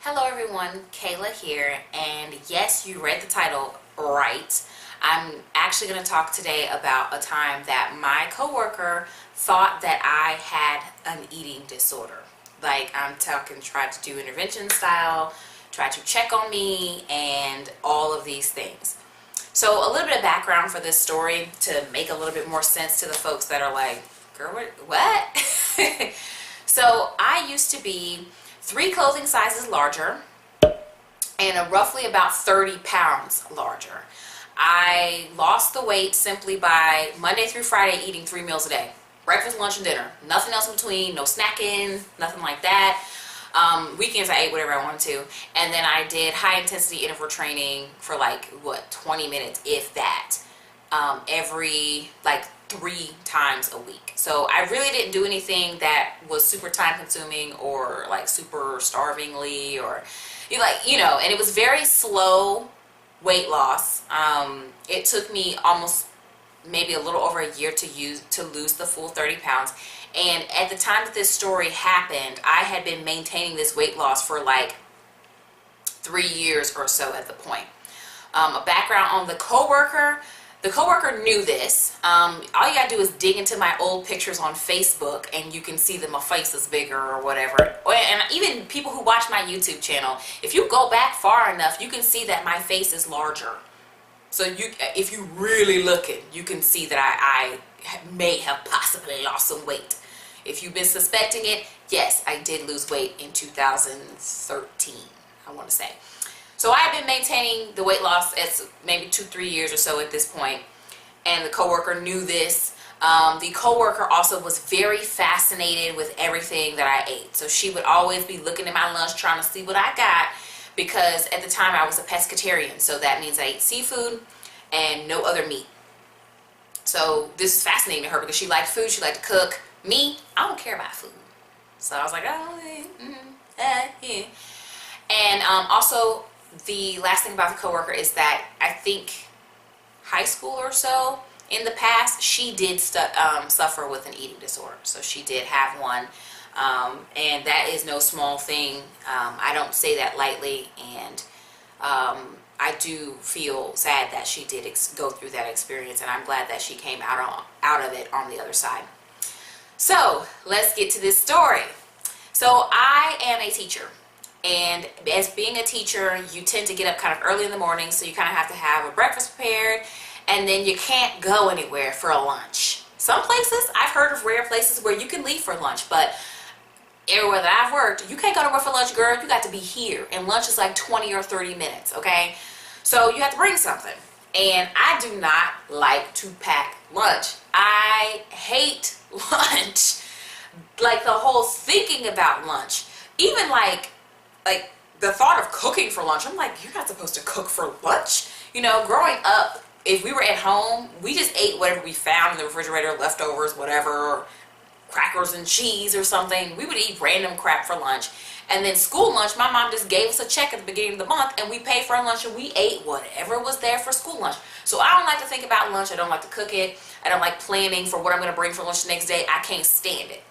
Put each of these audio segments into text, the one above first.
Hello everyone, Kayla here, and yes, you read the title right. I'm actually going to talk today about a time that my coworker thought that I had an eating disorder. Like, I'm talking, tried to do intervention style, tried to check on me, and all of these things. So a little bit of background for this story to make a little bit more sense to the folks that are like, girl, what? So I used to be 3 clothing sizes larger and roughly about 30 pounds larger. I lost the weight simply by Monday through Friday eating 3 meals a day. Breakfast, lunch, and dinner. Nothing else in between, no snacking, nothing like that. Weekends I ate whatever I wanted to. And then I did high intensity interval training for 20 minutes, if that, every 3 times a week. So I really didn't do anything that was super time consuming or super starvingly or and it was very slow weight loss. It took me almost maybe a little over a year to lose the full 30 pounds. And at the time that this story happened, I had been maintaining this weight loss for 3 years or so at the point. A background on the coworker. The coworker knew this. All you gotta do is dig into my old pictures on Facebook and you can see that my face is bigger or whatever. And even people who watch my YouTube channel, if you go back far enough, you can see that my face is larger. So if you really look it, you can see that I may have possibly lost some weight. If you've been suspecting it, yes, I did lose weight in 2013, I want to say. So I have been maintaining the weight loss as maybe 2-3 years or so at this point, and the coworker knew this. The coworker also was very fascinated with everything that I ate. So she would always be looking at my lunch trying to see what I got, because at the time I was a pescatarian, so that means I ate seafood and no other meat. So this is fascinating to her because she liked food, she liked to cook. Me, I don't care about food. So I was like, oh, yeah. And also, the last thing about the coworker is that I think high school or so in the past, she did suffer with an eating disorder. So she did have one, and that is no small thing. I don't say that lightly, and I do feel sad that she did go through that experience, and I'm glad that she came out of it on the other side. So let's get to this story. So I am a teacher. And as being a teacher, you tend to get up kind of early in the morning, so you kind of have to have a breakfast prepared, and then you can't go anywhere for a lunch. Some places, I've heard of rare places where you can leave for lunch, but everywhere that I've worked, you can't go nowhere for lunch, girl. You got to be here, and lunch is like 20 or 30 minutes, okay? So you have to bring something, and I do not like to pack lunch. I hate lunch. Like the whole thinking about lunch, even like the thought of cooking for lunch, I'm like, you're not supposed to cook for lunch. Growing up, if we were at home, we just ate whatever we found in the refrigerator, leftovers, whatever, or crackers and cheese or something. We would eat random crap for lunch. And then school lunch, my mom just gave us a check at the beginning of the month, and we paid for our lunch, and we ate whatever was there for school lunch. So I don't like to think about lunch. I don't like to cook it. I don't like planning for what I'm going to bring for lunch the next day. I can't stand it.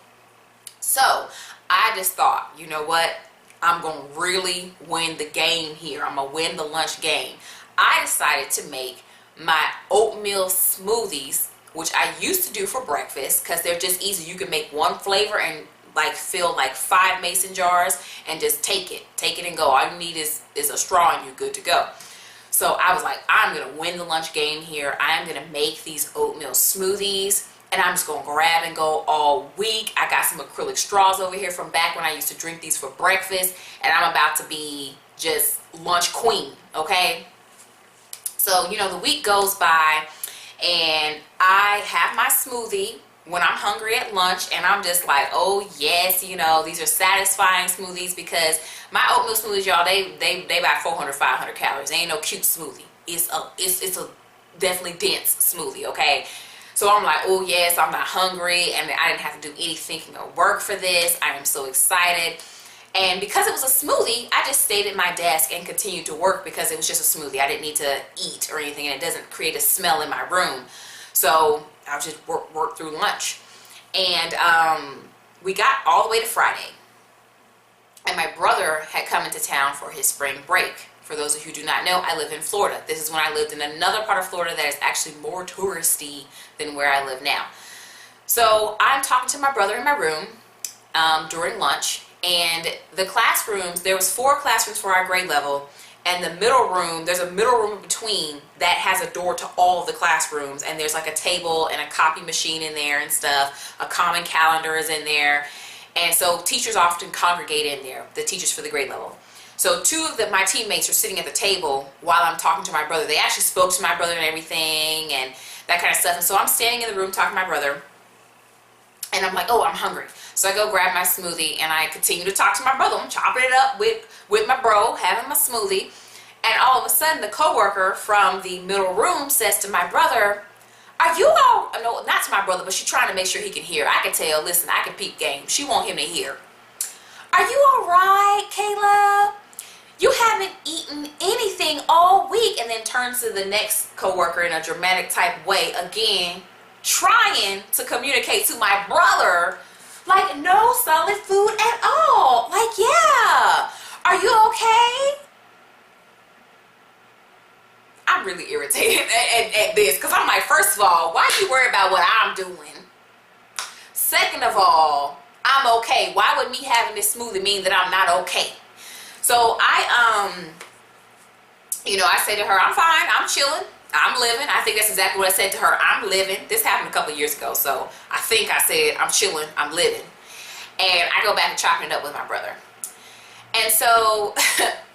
So I just thought, you know what? I'm going to really win the game here. I'm going to win the lunch game. I decided to make my oatmeal smoothies, which I used to do for breakfast because they're just easy. You can make one flavor and fill 5 mason jars and just take it and go. All you need is a straw and you're good to go. So I was like, I'm going to win the lunch game here. I am going to make these oatmeal smoothies. And I'm just going to grab and go all week. I got some acrylic straws over here from back when I used to drink these for breakfast. And I'm about to be just lunch queen, okay? So, the week goes by and I have my smoothie when I'm hungry at lunch. And I'm just like, oh, yes, these are satisfying smoothies because my oatmeal smoothies, y'all, they about 400, 500 calories. They ain't no cute smoothie. It's a definitely dense smoothie, okay? So I'm like, oh yes, I'm not hungry, and I didn't have to do any thinking or work for this. I am so excited. And because it was a smoothie, I just stayed at my desk and continued to work because it was just a smoothie. I didn't need to eat or anything, and it doesn't create a smell in my room. So I'll just work through lunch. And we got all the way to Friday. and my brother had come into town for his spring break. For those of you who do not know, I live in Florida. This is when I lived in another part of Florida that is actually more touristy than where I live now. So I'm talking to my brother in my room during lunch, and the classrooms, there was 4 classrooms for our grade level, and the middle room, there's a middle room in between that has a door to all of the classrooms, and there's like a table and a copy machine in there and stuff. A common calendar is in there, and so teachers often congregate in there, the teachers for the grade level. So 2 of my teammates are sitting at the table while I'm talking to my brother. They actually spoke to my brother and everything and that kind of stuff. And so I'm standing in the room talking to my brother, and I'm like, oh, I'm hungry. So I go grab my smoothie, and I continue to talk to my brother. I'm chopping it up with my bro, having my smoothie. And all of a sudden, the coworker from the middle room says to my brother, are you all, no, not to my brother, but she's trying to make sure he can hear. I can tell, listen, I can peep game. She want him to hear. Are you all right, Kayla? You haven't eaten anything all week. And then turns to the next coworker in a dramatic type way, again, trying to communicate to my brother, like, no solid food at all. Like, yeah. Are you okay? I'm really irritated at this, because I'm like, first of all, why are you worried about what I'm doing? Second of all, I'm okay. Why would me having this smoothie mean that I'm not okay? So I say to her, I'm fine, I'm chilling, I'm living. I think that's exactly what I said to her. I'm living. This happened a couple years ago, so I think I said, I'm chilling, I'm living. And I go back and chopping it up with my brother. And so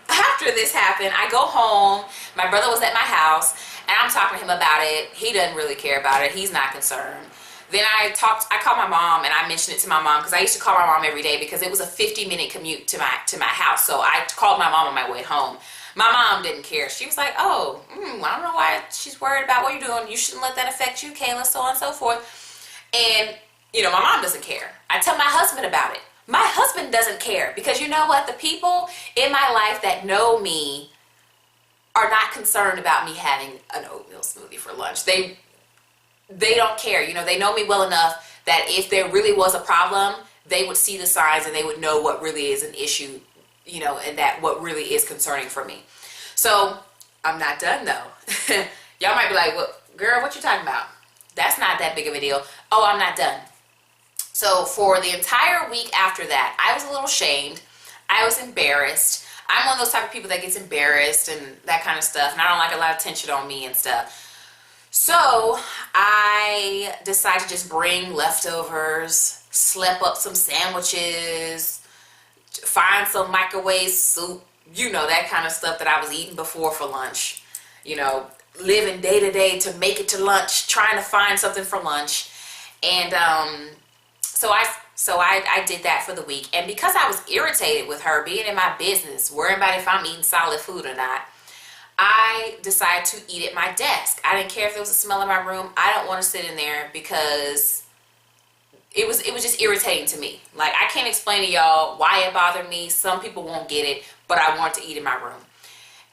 after this happened, I go home. My brother was at my house, and I'm talking to him about it. He doesn't really care about it. He's not concerned. Then I called my mom, and I mentioned it to my mom, because I used to call my mom every day because it was a 50-minute commute to my house. So I called my mom on my way home. My mom didn't care. She was like, oh, I don't know why she's worried about what you're doing. You shouldn't let that affect you, Kayla, so on and so forth. And, my mom doesn't care. I tell my husband about it. My husband doesn't care, because you know what? The people in my life that know me are not concerned about me having an oatmeal smoothie for lunch. They don't care. They know me well enough that if there really was a problem, they would see the signs and they would know what really is an issue, and that what really is concerning for me. So I'm not done though. Y'all might be like, well, girl, what you talking about? That's not that big of a deal. Oh, I'm not done. So for the entire week after that, I was a little shamed. I was embarrassed. I'm one of those type of people that gets embarrassed and that kind of stuff. And I don't like a lot of attention on me and stuff. So I decided to just bring leftovers, slep up some sandwiches, find some microwave soup, that kind of stuff that I was eating before for lunch. Living day to day to make it to lunch, trying to find something for lunch. And so I did that for the week. And because I was irritated with her being in my business, worrying about if I'm eating solid food or not, I decided to eat at my desk. I didn't care if there was a smell in my room. I don't want to sit in there because it was just irritating to me. Like, I can't explain to y'all why it bothered me. Some people won't get it, but I wanted to eat in my room.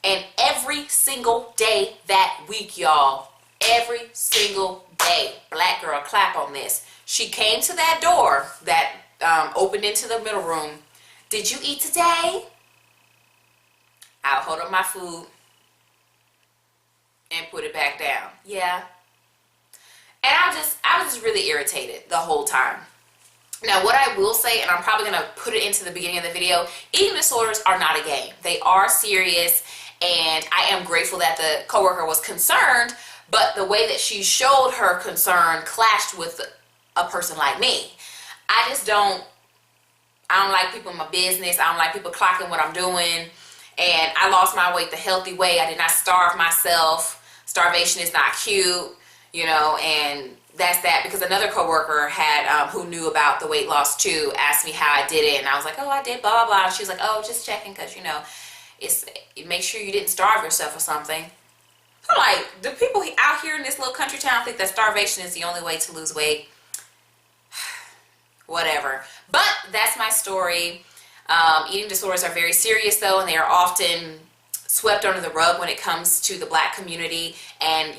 And every single day that week, y'all, every single day, black girl, clap on this, she came to that door that opened into the middle room. Did you eat today? I'll hold up my food and put it back down. Yeah. And I was just really irritated the whole time. Now, what I will say, and I'm probably going to put it into the beginning of the video, eating disorders are not a game. They are serious, and I am grateful that the coworker was concerned, but the way that she showed her concern clashed with a person like me. I don't like people in my business. I don't like people clocking what I'm doing. And I lost my weight the healthy way. I did not starve myself. Starvation is not cute, and that's that. Because another coworker had, who knew about the weight loss too, asked me how I did it. And I was like, oh, I did blah, blah, blah. And she was like, oh, just checking because, make sure you didn't starve yourself or something. I'm like, do people out here in this little country town think that starvation is the only way to lose weight? Whatever. But that's my story. Eating disorders are very serious though, and they are often swept under the rug when it comes to the black community. And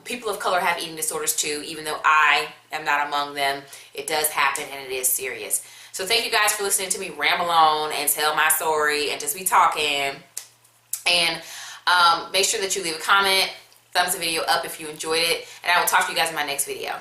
people of color have eating disorders too, even though I am not among them. It does happen and it is serious. So thank you guys for listening to me ramble on and tell my story and just be talking. And make sure that you leave a comment, thumbs the video up if you enjoyed it, and I will talk to you guys in my next video.